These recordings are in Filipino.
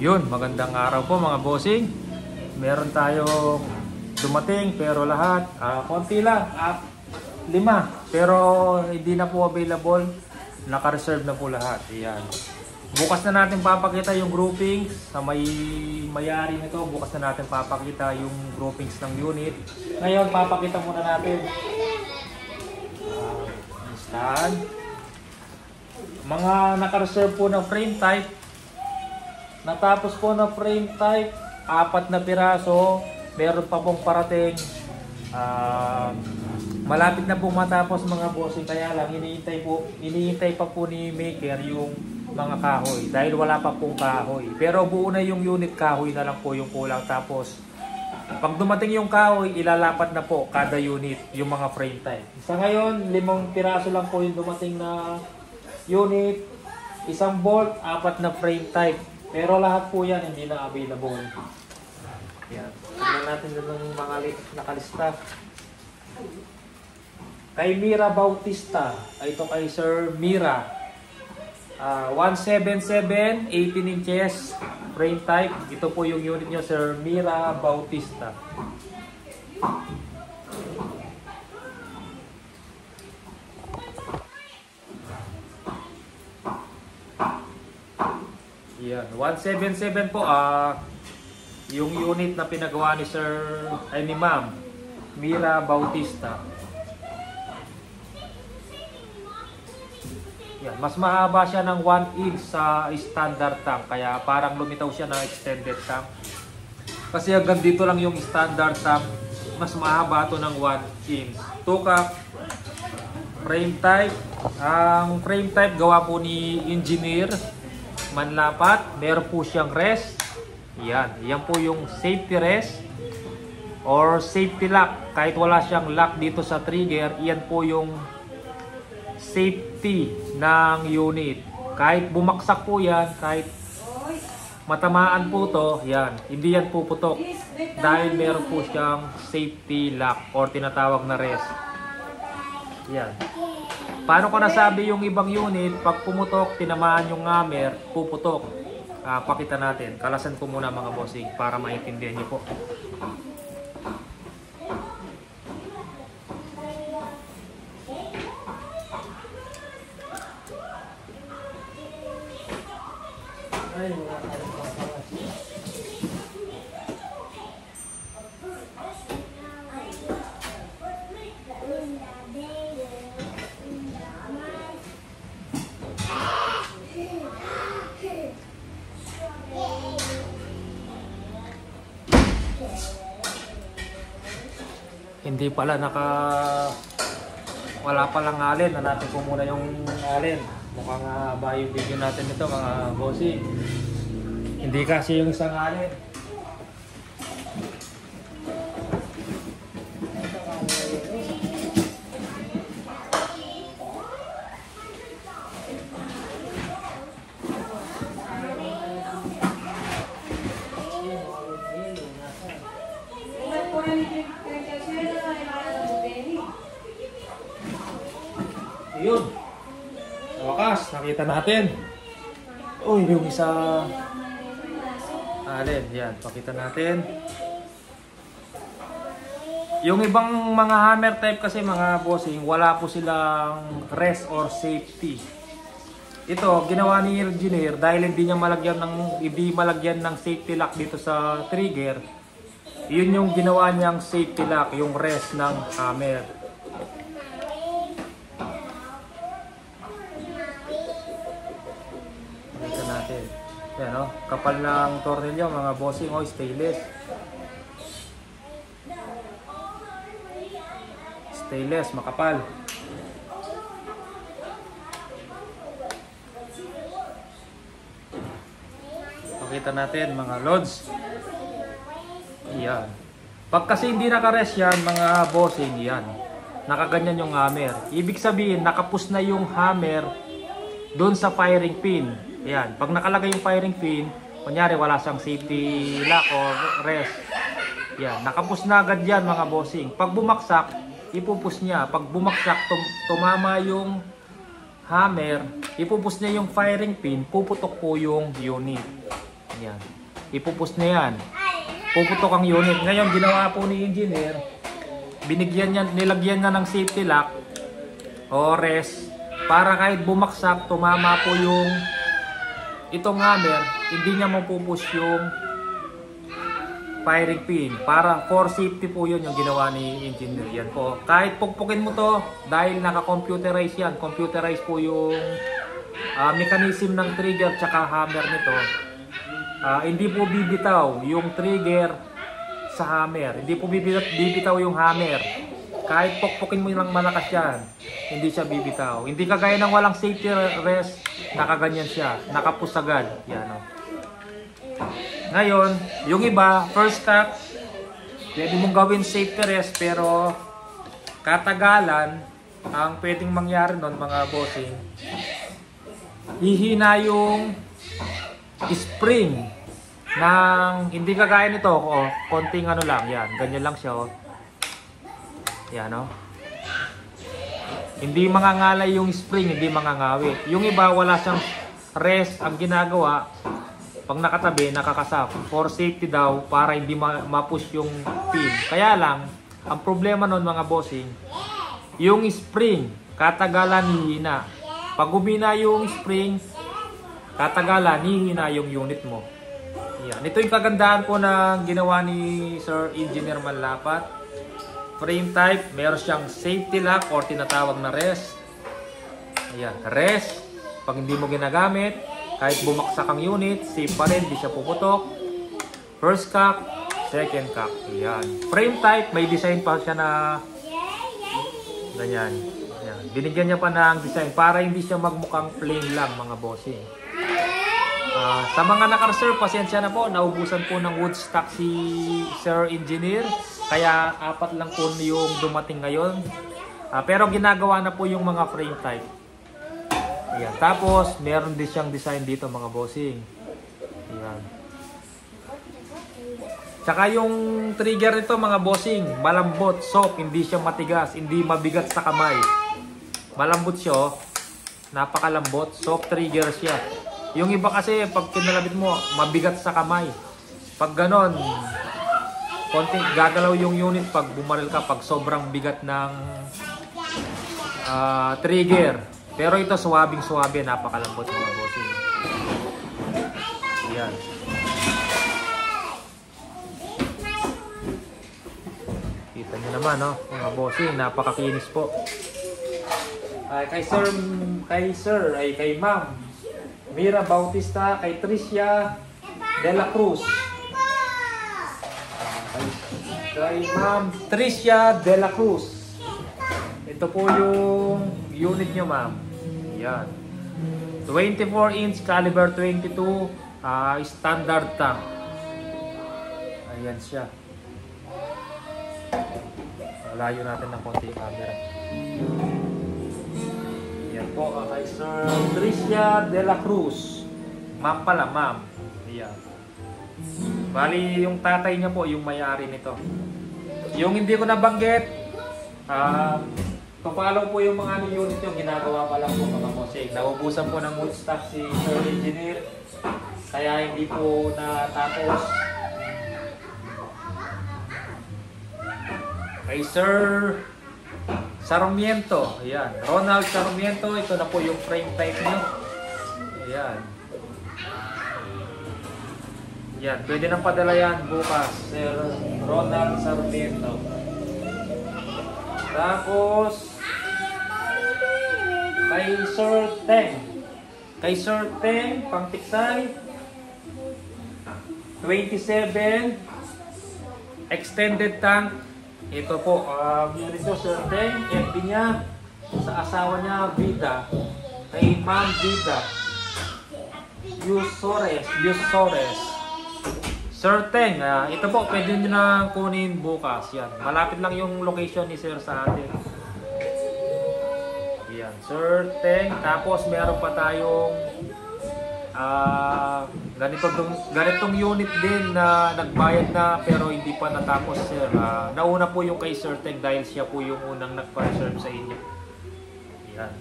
Yun, magandang araw po mga bossing. Meron tayong dumating pero lahat konti lang, 5 pero hindi na po available. Naka-reserve na po lahat. Ayan. Bukas na natin papakita yung groupings sa may-ari nito. Bukas na natin papakita yung groupings ng unit. Ngayon papakita muna natin stand. Mga naka-reserve po ng frame type. Natapos po na frame type, 4 na piraso. Meron pa pong parating. Malapit na pong matapos mga bossing, kaya lang iniintay pa po ni maker yung mga kahoy dahil wala pa pong kahoy. Pero buo na yung unit, kahoy na lang po yung kulang. Tapos pag dumating yung kahoy, ilalapat na po kada unit yung mga frame type. Sa ngayon, 5 piraso lang po yung dumating na unit, 1 bolt, 4 na frame type. Pero lahat po yan hindi na available. Yan. Tingnan natin doon ng mga nakalista. Kay Mira Bautista. Ito kay Sir Mira. 177, 18 inches frame type. Ito po yung unit nyo, Sir Mira Bautista. Yan, 177 po yung unit na pinagawa ni ni Ma'am Mira Bautista. Yan, mas mahaba siya ng 1 inch sa standard tank, kaya parang lumitaw siya na extended tank. Kasi hanggang dito lang yung standard tank, mas mahaba to ng 1 inch. Tukak frame type. Ang frame type gawa po ni Engineer Manlapat. Meron po siyang rest. Yan po yung safety rest or safety lock. Kahit wala siyang lock dito sa trigger, yan po yung safety ng unit. Kahit bumaksak po yan, kahit matamaan po to, yan, hindi yan puputok dahil meron po siyang safety lock or tinatawag na rest. Yan. Paano ko nasabi yung ibang unit, pag pumutok, tinamaan yung hammer, puputok. Pakita natin. Kalasan ko muna mga bossing para maintindihan niyo po. Ay, hindi pala wala palang alin. Hanapin ko muna yung alin. Mukhang ba yung video natin ito mga bossing. Hindi kasi yung isang alin. Yun. Sa wakas, nakita natin. Uy, yung isa alin. Yan, pakita natin. Yung ibang mga hammer type kasi mga bossing, wala po silang rest or safety. Ito, ginawa ni engineer dahil hindi malagyan ng safety lock dito sa trigger. Yun yung ginawa niyang safety lock, yung rest ng hammer. Yan, no? Kapal ng tornilyo mga bossing, stainless. Stainless, makapal. Pakita natin mga loads. Yan. Pag kasi hindi naka-rest yan mga bossing, yan. Nakaganyan yung hammer. Ibig sabihin, nakapus na yung hammer doon sa firing pin. Ayan, pag nakalagay yung firing pin, kunyari wala siyang safety lock or rest. Yan, nakapus na agad yan mga bossing. Pag bumaksak, ipupus niya. Pag bumaksak, tumama yung hammer, ipupus niya yung firing pin, puputok po yung unit. Yan. Ipupus na yan. Puputok ang unit. Ngayon, ginawa po ni engineer, nilagyan niya ng safety lock o rest para kahit bumaksak, tumama po yung itong hammer, hindi niya mapupush yung firing pin. Para for safety po yun yung ginawa ni engineer. Yan po. Kahit pukpukin mo to, dahil naka-computerize yan. Computerize po yung mechanism ng trigger tsaka hammer nito. Hindi po bibitaw yung trigger sa hammer. Hindi po bibitaw yung hammer. Kahit pukpukin mo lang malakas yan, hindi siya bibitaw. Hindi kagaya ng walang safety rest, nakaganyan siya. Nakapus agad. Yan o. Ngayon, yung iba, first cock, pwede mong gawin safety rest, pero katagalan, ang pwedeng mangyari nun mga bossing, hihina yung spring ng hindi kagaya nito, konting ano lang, yan, ganyan lang siya, yan, hindi mangangalay yung spring, hindi mangangawit. Yung iba, wala siyang rest, ang ginagawa, pag nakatabi, nakakasap, for safety daw, para hindi ma-push yung pin. Kaya lang, ang problema nun mga bossing, yung spring, katagalan hihina. Pag humina yung spring, katagalan, hihina yung unit mo. Yan. Ito yung kagandahan po na ginawa ni Sir Engineer Manlapat. Frame type, meron siyang safety lock or tinatawag na rest. Ayan, rest. Pag hindi mo ginagamit, kahit bumaksak ang unit, safe pa rin, di siya puputok. First cock, second cock. Ayan. Frame type, may design pa siya na ganyan. Ayan. Binigyan niya pa ng design para hindi siya magmukhang plain lang mga bossing. Sa mga naka-reserve, pasensya na po, naubusan po ng wood stock si Sir Engineer. Kaya 4 lang po yung dumating ngayon. Pero ginagawa na po yung mga frame type. Ayan. Tapos, meron din siyang design dito mga bossing. Ayan. Tsaka yung trigger nito mga bossing, malambot, soft, hindi siya matigas, hindi mabigat sa kamay. Malambot siya, napakalambot, soft trigger siya. Yung iba kasi, pag pinalabit mo, mabigat sa kamay. Pag ganon, konting gagalaw yung unit pag bumaril ka, pag sobrang bigat ng trigger. Pero ito, suwabing-suwabe, napakalambot mga bossing. Ayan. Kita nyo naman, no? Mga bossing, napakakinis po. Kay Ma'am Mira Bautista, kay Tricia De La Cruz. Kay Ma'am Tricia De La Cruz. Ito po yung unit nyo, ma'am. Yan. 24-inch caliber 22 standard tank. Ayan siya. Layo natin ng konti yung camera. Yan po kay Sir Tricia De La Cruz. Ma'am pala, ma'am. Ayan. Bali, yung tatay niya po, yung may-ari nito. Yung hindi ko nabanggit, papalaw po yung mga unit nyo, ginagawa pa lang po mga bossing. Naubusan po ng wood stock si Sir Engineer, kaya hindi po natapos. Kay Sir Sarmiento, ayan, Ronald Sarmiento, ito na po yung frame type nyo. Ayan. Yan, pwede nang padala yan bukas, Sir Ronald Sarmiento. Tapos, kay Sir Teng. Kay Sir Teng, pangtiksay, 27, extended tank. Ito po, yun ito Sir Teng, FB niya, sa asawa niya, Vida. Kay Ma'am Vida. Yusores. Sir Teng, ito po, pwede nyo na kunin bukas. Yan. Malapit lang yung location ni Sir sa atin. Yan, Sir Teng. Tapos meron pa tayong ganitong unit din na nagbayad na pero hindi pa natapos, Sir. Nauna po yung kay Sir Teng dahil siya po yung unang nagpa-reserve sa inyo. Yan.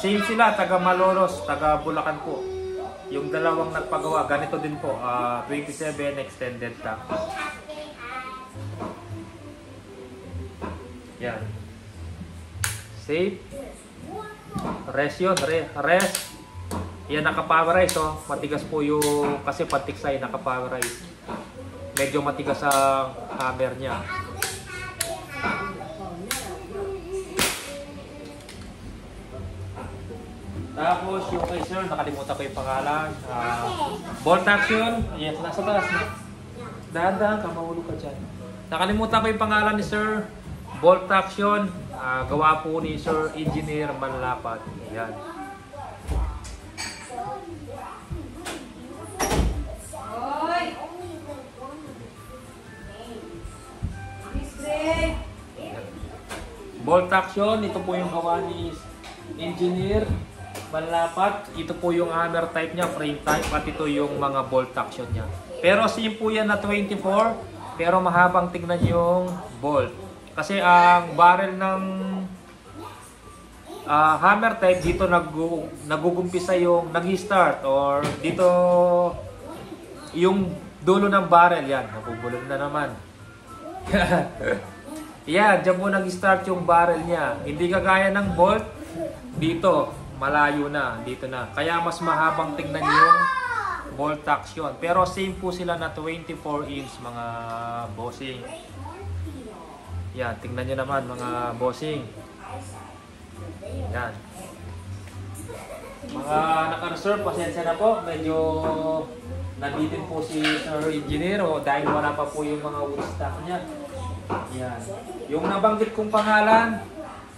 Same sila, taga Malolos, taga Bulacan po. Yung dalawang nagpagawa, ganito din po, 27 extended top. Yan. Safe. Rest yun, rest. Yan, naka-powerize, oh. Matigas po yung, kasi pantiksay, naka-powerize. Medyo matigas ang hammer niya. Tapos yung kay sir, nakalimutan ko yung pangalan. Bolt action. Yes, nasa taas na. Dahan-dahan ka, mahulog ka dyan. Nakalimutan ko yung pangalan ni sir. Bolt action. Gawa po ni Sir Engineer Manlapat. Yan. Bolt action. Ito po yung gawa ni Engineer Manlapat. Ito po yung hammer type niya, frame type, at ito yung mga bolt action niya. Pero same po yan na 24, pero mahabang tignan yung bolt. Kasi ang barrel ng hammer type, dito nagugumpisa yung nag-start, or dito yung dulo ng barrel. Yan, mabubulong na naman. Yan, dyan po nag-start yung barrel niya. Hindi kagaya ng bolt, dito, malayo na, dito na. Kaya mas mahabang tingnan yung bolt action. Pero same po sila na 24 inch mga bossing. Yan, tingnan nyo naman mga bossing. Yan. Mga naka-reserve, pasensya na po. Medyo nabitin po si Sir Engineer dahil wala pa po yung mga wood stock niya. Yan. Yung nabanggit kong pangalan,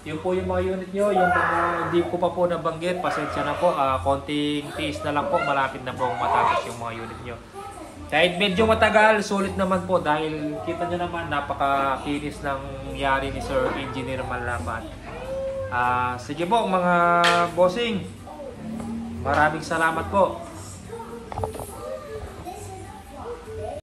yun po yung mga unit nyo. Yung mga hindi ko pa po nabanggit, pasensya na po. Konting tiis na lang po, malapit na po matapos yung mga unit nyo. Kahit medyo matagal, sulit naman po dahil kita nyo naman napaka-kinis ng yari ni Sir Engineer Manlapat. Sige po mga bossing, maraming salamat po.